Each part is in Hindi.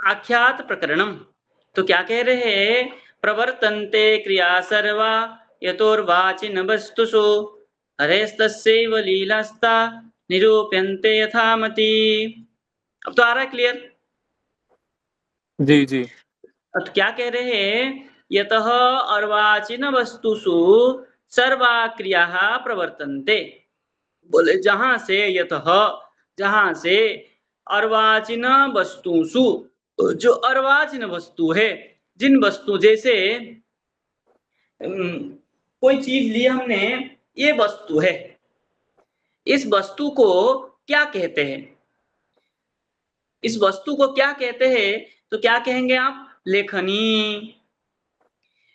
आख्यात प्रकरणम। तो क्या कह रहे हैं, प्रवर्तन्ते क्रिया सर्वा यतोर्वाचिन वस्तुषु हरेस्तस्यैव लीलास्ता निरूप्यन्ते यथामति। अब तो आ रहा है क्लियर? जी जी। तो क्या कह रहे हैं, यतः अर्वाचीन वस्तुषु सर्वा क्रिया प्रवर्तन्ते। बोले जहां से, यतः जहां से, अर्वाचीन वस्तुषु जो अर्वाचीन वस्तु है, जिन वस्तु जैसे कोई चीज ली हमने, ये वस्तु है, इस वस्तु को क्या कहते हैं, इस वस्तु को क्या कहते हैं, तो क्या कहेंगे आप, लेखनी।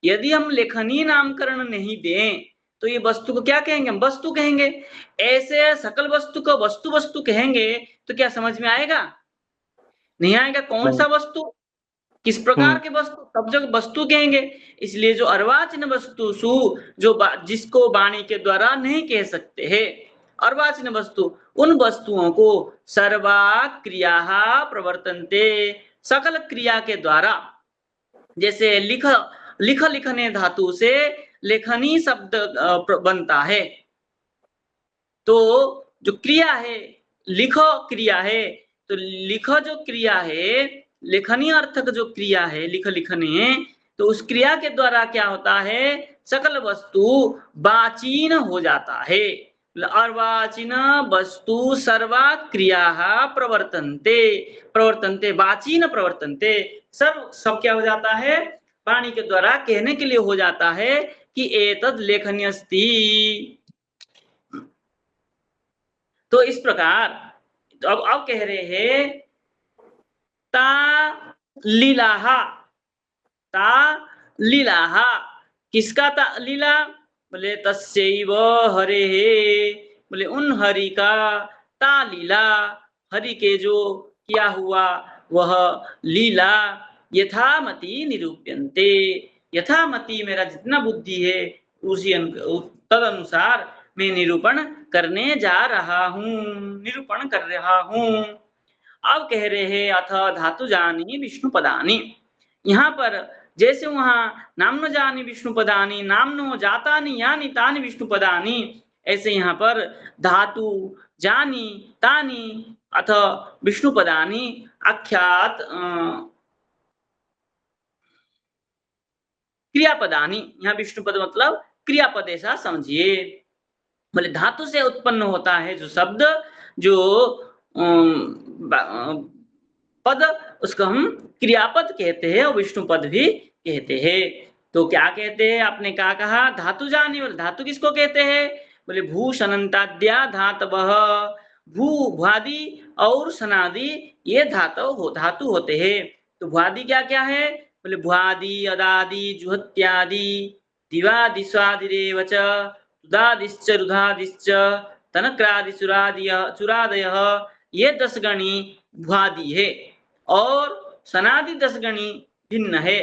यदि हम लेखनी नामकरण नहीं दें तो ये वस्तु को क्या कहेंगे, हम वस्तु कहेंगे। ऐसे सकल वस्तु को वस्तु वस्तु कहेंगे तो क्या समझ में आएगा, नहीं आएगा। कौन सा वस्तु, किस प्रकार के वस्तु, सब जगह वस्तु कहेंगे। इसलिए जो अर्वाचीन वस्तु सु, जो जिसको वाणी के द्वारा नहीं कह सकते हैं, अर्वाचीन वस्तु, उन वस्तुओं को सर्वा क्रिया प्रवर्तन्ते, सकल क्रिया के द्वारा, जैसे लिख लिख लिखने धातु से लेखनी शब्द बनता है, तो जो क्रिया है, लिख क्रिया है, तो लिख जो क्रिया है, लेखनी अर्थक जो क्रिया है, लिख लिखने, तो उस क्रिया के द्वारा क्या होता है, सकल वस्तु वाचीन हो जाता है। अर्वाचीन वस्तु सर्वा क्रिया प्रवर्तन्ते, प्रवर्तन्ते वाचीन प्रवर्तन्ते, सब क्या हो जाता है, वाणी के द्वारा कहने के लिए हो जाता है कि एतद लेखनी अस्ति। तो इस प्रकार, तो अब कह रहे हैं ता लीलाहा, ता लीलाहा, किसका ता लीला, बोले तस्यैव हरे, बोले उन हरि का, ता लीला, हरि के जो किया हुआ वह लीला, यथामति निरूप्यन्ते, यथामति मेरा जितना बुद्धि है उसी तद अनुसार मैं निरूपण करने जा रहा हूं, निरूपण कर रहा हूं। अब कह रहे हैं अथ धातु जानी विष्णु पदानी। यहाँ पर जैसे वहां नामनो जानी विष्णु पदानी, नामनो जातानि यानी तानि विष्णु पदानी, ऐसे यहाँ पर धातु जानी तानी अथ विष्णु पदानी आख्यात क्रियापदानी। यहाँ विष्णु पद मतलब क्रियापद ऐसा समझिए। बोले धातु से उत्पन्न होता है जो शब्द, जो पद, उसको हम क्रियापद कहते हैं और विष्णु पद भी कहते हैं। तो क्या कहते हैं, आपने क्या कहा, धातु जानी, बोले धातु किसको कहते हैं, बोले भूषणंताद्या धातवः, भू भ्वादि और सनादि ये धातु होते हैं। तो भ्वादि क्या क्या है, बोले भ्वादि अदादि जुहत्यादि दिवादि स्वादिरेव च उदादिश्च रुधादिश्च तनक्रादि चुरादयः, ये 10 गणी भ्वादि है। और सनादि 10 गणी भिन्न है।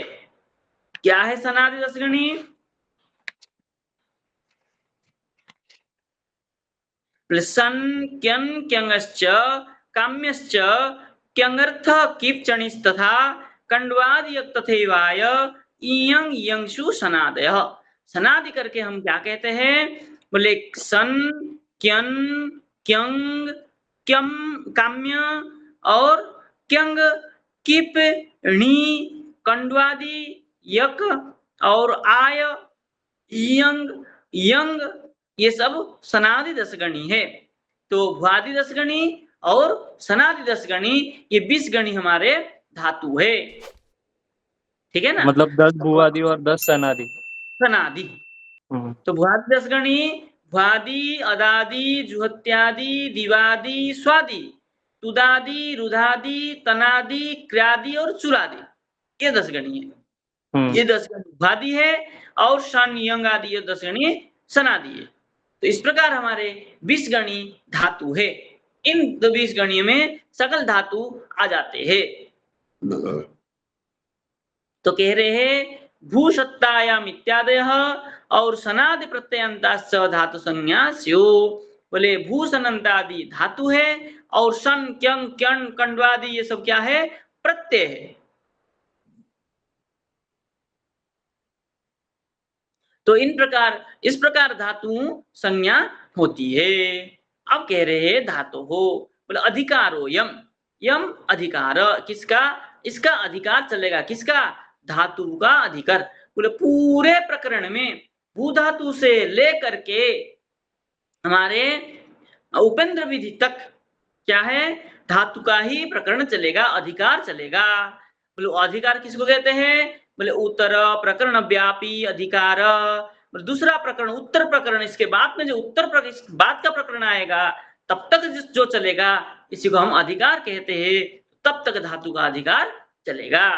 क्या है सनादि 10 गणी, सन क्यं क्यंगश्च काम्यश्च क्यंगर्थ कीपचणिस्तथा कंडवादि तथैवाय इयं यंशु सनादयः। सनादि करके हम क्या कहते हैं, बोले सन क्यं क्यंग क्यम काम्य और क्यंग किप णी कंडवादि यक और आय यंग यंग, ये सब सनादि 10 गणी है। तो भ्वादि 10 गणी और सनादि 10 गणी, ये 20 गणी हमारे धातु है। ठीक है ना, मतलब 10 भुवादि और 10 सनादि सनादि। तो भ्वादि 10 गणी, भ्वादि अदादि जुहत्यादि दिवादि स्वादि तुदादि रुधादि तनादि क्रियादि और चुरादि, ये 10 गणी है। ये 10 गणी भ्वादि है और शन यंग आदि ये 10 गणी सनादि है। तो इस प्रकार हमारे 20 गणी धातु है। इन 20 गणियों में सकल धातु आ जाते हैं। तो कह रहे हैं भूसत्तायाम इत्यादयः और सनादि प्रत्ययंताश्च धातु संज्ञा स्यु। बोले भूषणंतादि धातु है और सन क्यं क्यं कंडवादि ये सब क्या है, प्रत्यय है। तो इस प्रकार धातु संज्ञा होती है। अब कह रहे हैं धातु हो, बोले अधिकारो यम, यम अधिकार किसका, इसका अधिकार चलेगा, किसका, धातु का अधिकार। बोले पूरे प्रकरण में भू धातु से लेकर के हमारे उपेंद्र विधि तक क्या है, धातु का ही प्रकरण चलेगा, अधिकार चलेगा। बोले अधिकार किसको कहते हैं, बोले उत्तर प्रकरण व्यापी अधिकार। दूसरा प्रकरण उत्तर प्रकरण, इसके बाद में जो उत्तर प्रकरण बाद का प्रकरण आएगा तब तक जो चलेगा इसी को हम अधिकार कहते हैं, तब तक धातु का अधिकार चलेगा।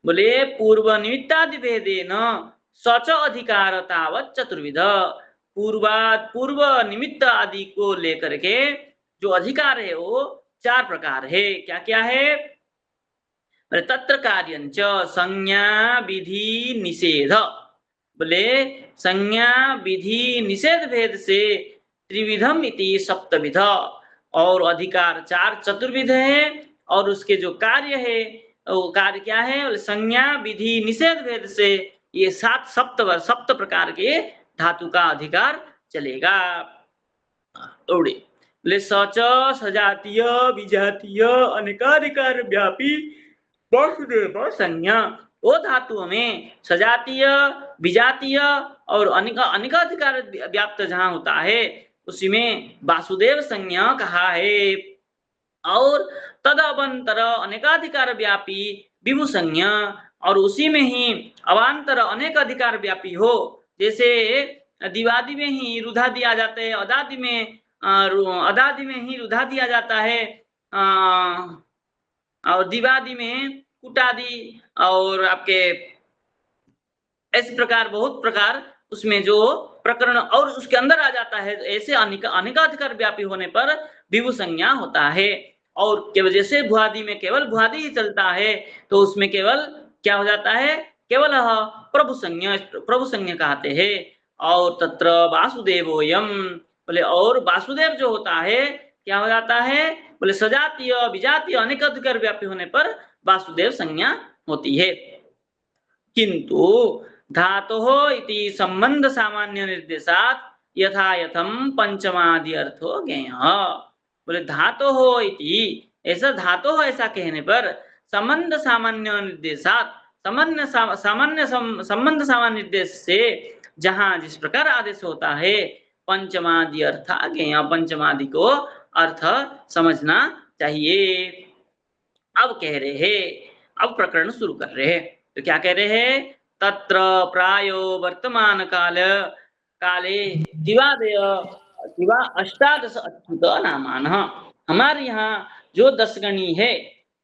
बोले पूर्व निमित्तादि भेदेन सच अधिकार तावत चतुर्विध, पूर्व निमित्त आदि को लेकर के जो अधिकार है वो 4 प्रकार है। क्या क्या है, तत्र कार्यंच संज्ञा विधि निषेध, बोले संज्ञा विधि निषेध भेद से त्रिविधम इति सप्तविध, और अधिकार 4 चतुर्विध है, और उसके जो कार्य है वो कार्य क्या है, संज्ञा विधि निषेध भेद से ये 7 सप्त प्रकार के धातु का अधिकार चलेगा। बोले सच सजातीय विजातीय अनेकाधिकार व्यापी वासुदेव संज्ञा, वो धातुओं में सजातीय विजातीय और अनेकाधिकार व्याप्त जहां होता है उसी में वासुदेव संज्ञा कहा है। और तदअवंतर अनेकाधिकार व्यापी विभु संज्ञा, और उसी में ही अवांतर अनेक अधिकार व्यापी हो, जैसे दिवादि में ही रुधादि आ जाते हैं, अदादि में अदादि में ही रुधादि आ जाता है, और दिवादि में कुटादि, और आपके ऐसे प्रकार बहुत प्रकार उसमें जो प्रकरण और उसके अंदर आ जाता है, ऐसे अनेकाधिकार व्यापी होने पर विभु संज्ञा होता है। और केवल जैसे भुआदि में केवल भुआदि ही चलता है तो उसमें केवल क्या हो जाता है, केवल प्रभु संज्ञा कहते हैं। और तत्र वासुदेवोयम, बोले और वासुदेव जो होता है क्या हो जाता है, बोले सजातीय विजातीय अनेकाधिकार व्यापी होने पर वासुदेव संज्ञा होती है। किंतु धातोः इति संबंध सामान्य निर्देशात यथा यथम पंचमादि अर्थो ज्ञेयः, बोले धातोः इति ऐसा धातोः ऐसा कहने पर संबंध सामान्य निर्देशात संबंध सामान्य निर्देश से जहां जिस प्रकार आदेश होता है पंचमादि अर्थ ज्ञेय, पंचमादि को अर्थ समझना चाहिए। अब कह रहे हैं, अब प्रकरण शुरू कर रहे हैं, तो क्या कह रहे हैं, तत्र प्रायो वर्तमान काले दिवा अष्टादश अच्युत नामान, हमारे यहाँ जो 10 गणी है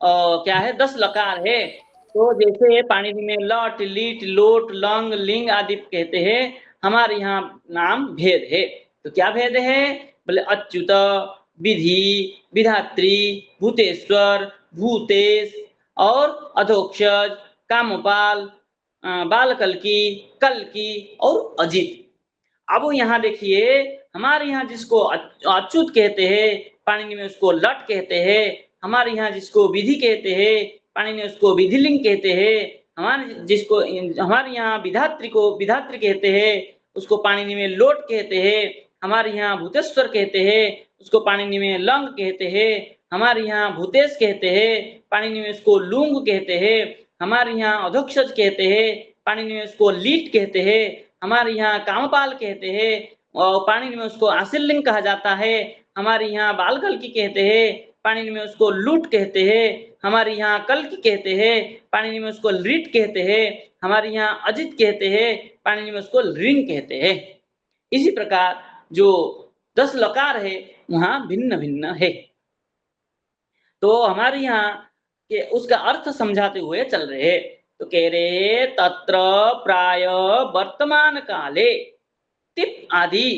क्या है, 10 लकार है। तो जैसे पाणी में लट लीट लोट लंग लिंग आदि कहते हैं, हमारे यहाँ नाम भेद है। तो क्या भेद है, बोले अच्युत, विधि, विधात्री, भूतेश्वर, भूतेश और अधोक्षज, कामपाल, बालकल्की, कल्की और अजित। अब यहाँ देखिए हमारे यहाँ जिसको अच्युत कहते हैं पाणिनि में उसको लट कहते हैं, हमारे यहाँ जिसको विधि कहते हैं पाणिनि में उसको विधिलिंग कहते हैं, हमारे यहाँ विधात्री को विधात्री कहते हैं उसको पाणिनि में लोट कहते हैं, हमारे यहाँ भूतेश्वर कहते हैं उसको पाणिनि में लंग कहते हैं, हमारे यहाँ भूतेश कहते हैं पाणिनि में उसको लुंग कहते हैं, हमारे यहाँ अधोक्षज कहते हैं पाणिनि में उसको लीट कहते हैं, हमारे यहाँ कामपाल कहते हैं और पाणिनि में उसको आशीर्लिंग कहा जाता है, हमारे यहाँ बालकल्की कहते हैं पाणिनि में उसको लूट कहते हैं, हमारे यहाँ कल्की कहते हैं पाणिनि में उसको लीट कहते हैं, हमारे यहाँ अजित कहते हैं पाणिनि में उसको रिंग कहते हैं। इसी प्रकार जो 10 लकार है वहां भिन्न भिन्न है। तो हमारे यहाँ के उसका अर्थ समझाते हुए चल रहे हैं। तो कह रहे तत्र प्राय वर्तमान काले तिप आदि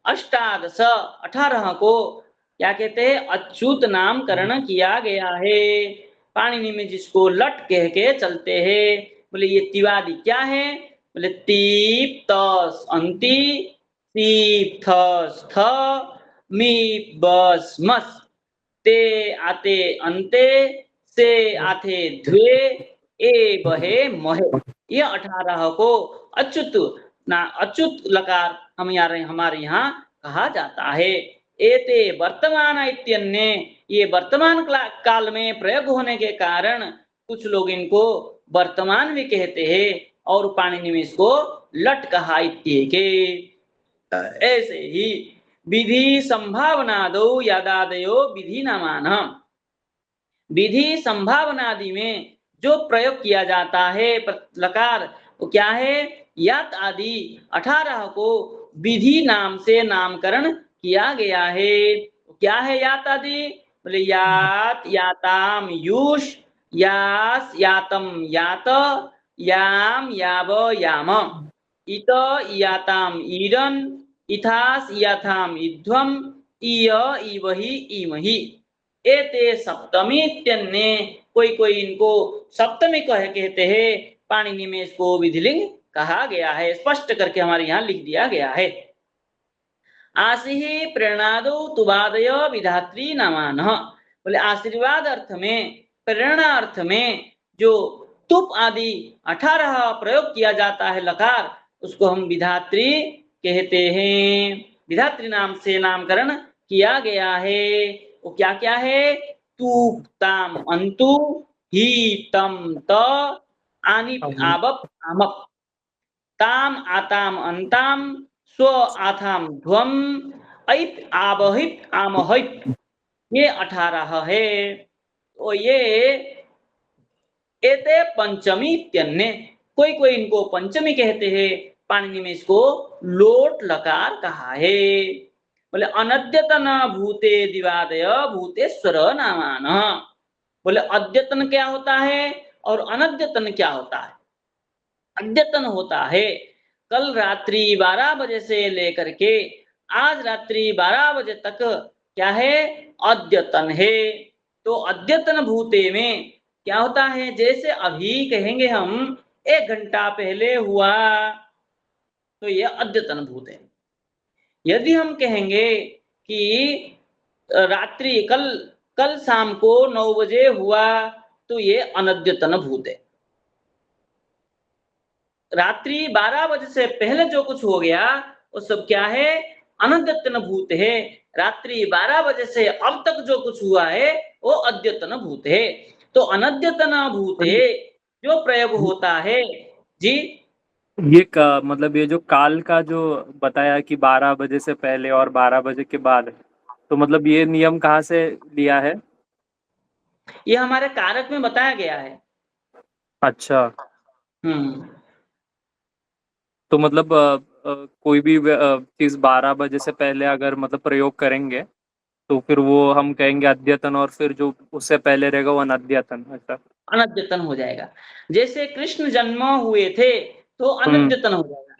अष्टादश 18 को क्या कहते हैं, अच्युत नामकरण किया गया है। पाणिनि में जिसको लट कह के चलते हैं, बोले ये तिवादी क्या है, बोले तीप तस अंति तीप थस थ मीप बस मस ते आते अंते से आथे ध्वे ए बहे महे। ये 18 को अच्युत लकार हमारे यहाँ कहा जाता है। एते वर्तमान इत्यन्य, ये वर्तमान काल में प्रयोग होने के कारण कुछ लोग इनको वर्तमान भी कहते हैं और पाणिनि में इसको लट कहा इत्येके। ऐसे ही विधि संभावनादो यादादयो विधि नामान, विधि संभावनादि में जो प्रयोग किया जाता है लकार, वो क्या है? यात आदि 18 को विधि नाम से नामकरण किया गया है। क्या है यात आदि? बोले यात याताम यूष, यास यातम यात, याम याव याम, इत याताम ईरन, इथास याथाम इध्वम, इय इवहि इमहि। एते सप्तमी इत्यन्ये, कोई इनको सप्तमी कहते हैं। पाणिनि में इसको विधिलिंग कहा गया है, स्पष्ट करके हमारे यहाँ लिख दिया गया है। आशीहि प्रेरणादो तुवादय विधात्री नामान, बोले आशीर्वाद अर्थ में, प्रेरणा अर्थ में जो तुप आदि 18 प्रयोग किया जाता है लकार, उसको हम विधात्री कहते हैं। विधात्री नाम से नामकरण किया गया है। वो क्या क्या है? तूप ताम अंतु, ही तम त, आनी आबप आमप, ताम आताम अंताम, स्व आथाम ध्वम, ऐप आबहित आमहित। ये 18 है। तो ये एते पंचमी इत्यन्य, कोई इनको पंचमी कहते हैं। पाणिनि में इसको लोट लकार कहा है। बोले अनद्यतन भूते दिवादय भूतेश्वर नामान, बोले अद्यतन क्या होता है और अनद्यतन क्या होता है? अद्यतन होता है कल रात्रि 12 बजे से लेकर के आज रात्रि 12 बजे तक, क्या है? अद्यतन है। तो अद्यतन भूते में क्या होता है? जैसे अभी कहेंगे हम 1 घंटा पहले हुआ, तो ये अद्यतन भूत है। यदि हम कहेंगे कि रात्रि कल शाम को 9 बजे हुआ, तो ये अनद्यतन भूत है। रात्रि 12 बजे से पहले जो कुछ हो गया वो सब क्या है? अनद्यतन भूत है। रात्रि 12 बजे से अब तक जो कुछ हुआ है वो अद्यतन भूत है। तो अनद्यतन भूत है जो प्रयोग होता है। जी, ये मतलब ये जो काल का जो बताया कि 12 बजे से पहले और 12 बजे के बाद, तो मतलब ये नियम कहाँ से लिया है? ये हमारे कारक में बताया गया है। अच्छा, तो मतलब कोई भी चीज 12 बजे से पहले अगर मतलब प्रयोग करेंगे तो फिर वो हम कहेंगे अद्यतन, और फिर जो उससे पहले रहेगा वो अनद्यतन। ऐसा? अनद्यतन हो जाएगा। जैसे कृष्ण जन्म हुए थे तो अनद्यतन हो जाएगा।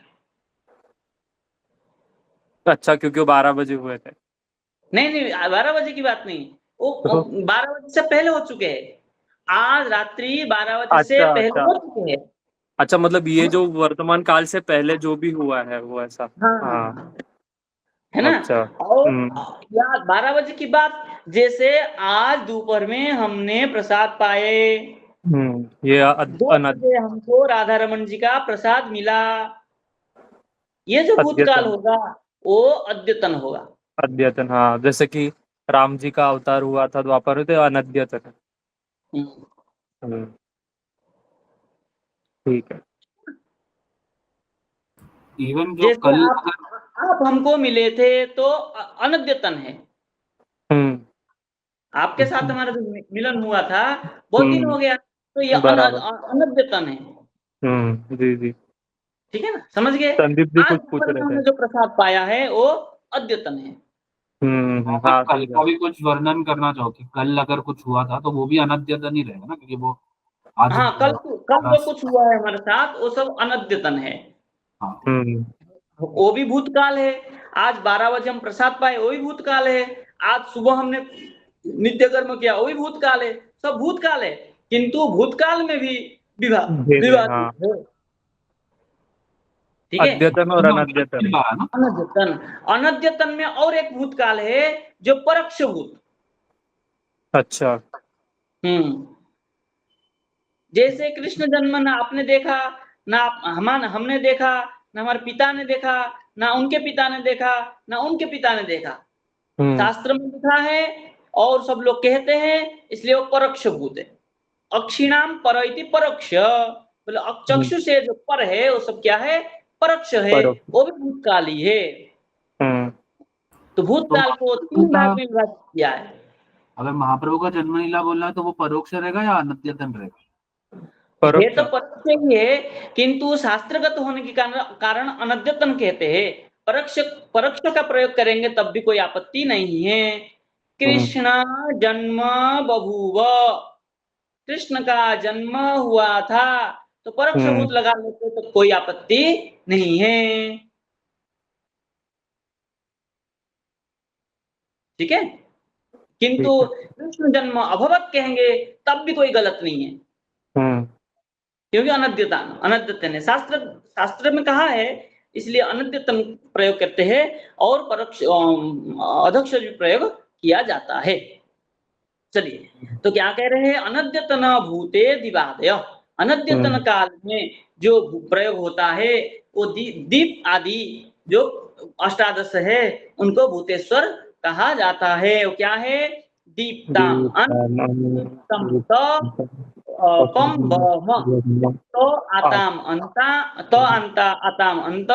अच्छा, क्योंकि वो 12 बजे हुए थे। नहीं 12 बजे की बात नहीं, वो 12 बजे से पहले हो चुके हैं। आज रात्रि 12 बजे से अच्छा पहले अच्छा हो चुके हैं। अच्छा, मतलब ये जो वर्तमान काल से पहले जो भी हुआ है वो ऐसा। हाँ, हाँ, है ना? अच्छा। और या 12 बजे की बात, जैसे आज दोपहर में हमने प्रसाद पाए, ये 2 बजे हमको राधा रमन जी का प्रसाद मिला, ये जो भूतकाल अद्यतन। होगा वो अद्यतन होगा। अद्यतन, हाँ, जैसे कि राम जी का अवतार हुआ था द्वापर में, तो अनद्यतन। हम्म, ठीक है। इवन जो जैसे कल आप हमको मिले थे तो अनद्यतन है। आपके साथ हमारा जो मिलन हुआ था बहुत दिन हो गया, तो ये बराबर। अनद्यतन है। जी जी। ठीक है ना? समझ गए? संदीप जी आज कुछ पूछ दोपहर में रहे थे। हमने जो प्रसाद पाया है वो अद्यतन है। अगर हाँ, कल समझा। का भी कुछ वर्णन करना चाहो कि कल अगर कुछ हुआ था तो वो भी अनद्यतन ही रहेगा ना, क्योंकि वो आज हाँ, कल जो कुछ हुआ है हमारे साथ वो सब अनद्यतन है। हाँ, वो भी भूतकाल है। आज 12 बजे हम प्रसाद पाए, वो भी भूतकाल है। आज सुबह हमने नित्य कर्म किया, वो भी भूतकाल है। सब भूतकाल है, किंतु भूतकाल में भी भेद है, हाँ। विभाजित है। ठीक है? अद्यतन और अनद्यतन। ना। अनद्यतन, अनद्यतन में और एक भूतकाल है जो परोक्ष भूत। अच्छा। जैसे कृष्ण जन्म ना आपने देखा, ना हमने देखा, ना हमारे पिता ने देखा, ना उनके पिता ने देखा, ना उनके पिता ने देखा। शास्त्र में लिखा है और सब लोग कहते हैं, इसलिए वो परोक्ष भूत है। अक्षिणाम पर इति परोक्ष, मतलब चक्षु से जो पर है वो सब क्या है, परोक्ष है, वो भी भूतकाली है। तो भूतकाल को 3 भाग में विभाजित किया है। अगर महाप्रभु का जन्म लीला बोलना है तो वो परोक्ष रहेगा या अनद्यतन रहेगा? ये तो परोक्ष ही है, किंतु शास्त्रगत होने के कारण अनद्यतन कहते हैं। परोक्ष का प्रयोग करेंगे तब भी कोई आपत्ति नहीं है। कृष्ण जन्म बभूव, कृष्ण का जन्म हुआ था, तो परोक्ष भूत लगा लेते तो कोई आपत्ति नहीं है। ठीक है, किंतु कृष्ण जन्म अभवत कहेंगे तब भी कोई गलत नहीं है, क्योंकि अनद्यतन है। शास्त्र में कहा है, इसलिए अनद्यतन प्रयोग करते हैं और परोक्ष अधक्ष भी प्रयोग किया जाता है। चलिए, तो क्या कह रहे हैं, अनद्यतन भूते दिवादय, अनद्यतन काल में जो प्रयोग होता है वो दीप आदि जो अष्टादश है उनको भूतेश्वर कहा जाता है। वो क्या है, दीप्ताम अनंतम कम तो आताम अंता, तो अंता आताम अंत,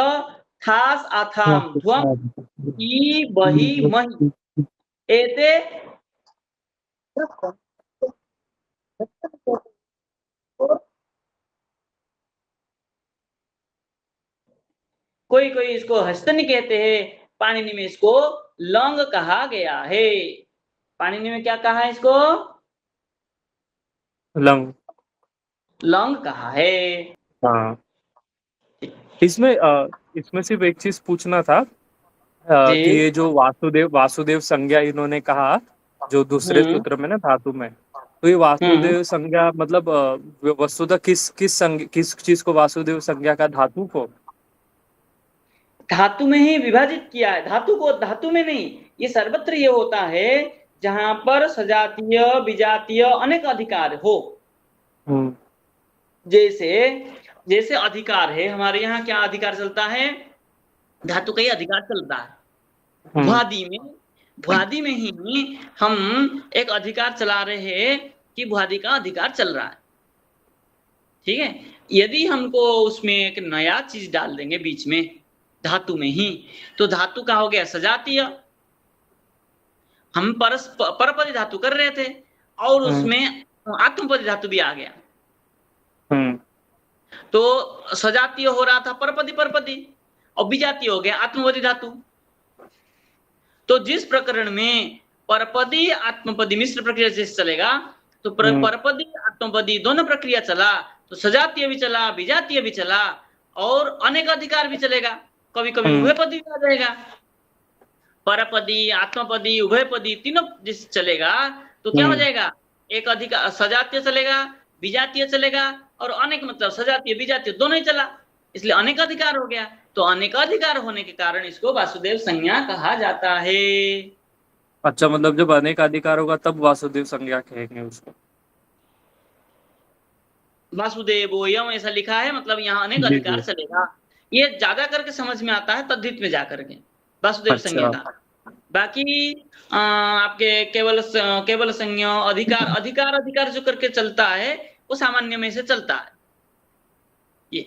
थास आथाम ध्वम ई बही मही एते कोई कोई इसको हस्तनी कहते हैं, पाणिनि में इसको लंग कहा गया है। पाणिनि में क्या कहा है इसको, लंग कहा है। हाँ, इसमें सिर्फ एक चीज पूछना था कि ये जो वासुदेव संज्ञा इन्होंने कहा जो दूसरे सूत्र में ना धातु में, तो ये वासुदेव संज्ञा मतलब वस्तुतः किस चीज को वासुदेव संज्ञा का, धातु को धातु में ही विभाजित किया है। धातु को धातु में नहीं, ये सर्वत्र ये होता है जहां पर सजातीय विजातीय अनेक अधिकार हो। जैसे अधिकार है, हमारे यहाँ क्या अधिकार चलता है, धातु का ही अधिकार चलता है। भुआदि में ही हम एक अधिकार चला रहे हैं कि भुआदि का अधिकार चल रहा है। ठीक है, यदि हमको उसमें एक नया चीज डाल देंगे बीच में धातु में ही, तो धातु का हो गया सजातीय। हम परपदी धातु कर रहे थे और उसमें आत्मपदी धातु भी आ गया, तो सजातीय हो रहा था परपदी और विजातीय हो गया आत्मपदी धातु। तो जिस प्रकरण में परपदी आत्मपदी मिश्र प्रक्रिया से चलेगा, तो परपदी आत्मपदी दोनों प्रक्रिया चला, तो सजातीय भी चला, विजातीय भी चला और अनेक अधिकार भी चलेगा। कभी कभी उभयपदी भी आ जाएगा। परपदी आत्मपदी उभयपदी तीनों जिस चलेगा तो क्या हो जाएगा, एक अधिकार सजातीय चलेगा, विजातीय चलेगा और अनेक मतलब सजातीय विजातीय दोनों ही चला, इसलिए अनेक अधिकार हो गया। तो अनेक अधिकार होने के कारण इसको वासुदेव संज्ञा कहा जाता है। अच्छा, मतलब जब अनेक अधिकार होगा तब वासुदेव संज्ञा कहेंगे उसको। वासुदेवोयम ऐसा लिखा है, मतलब यहाँ अनेक अधिकार चलेगा। ये ज्यादा करके समझ में आता है तद्धित में जाकर के वासुदेव संज्ञा का। बाकी आपके केवल संज्ञा अधिकार जो करके चलता है वो सामान्य में से चलता है। ये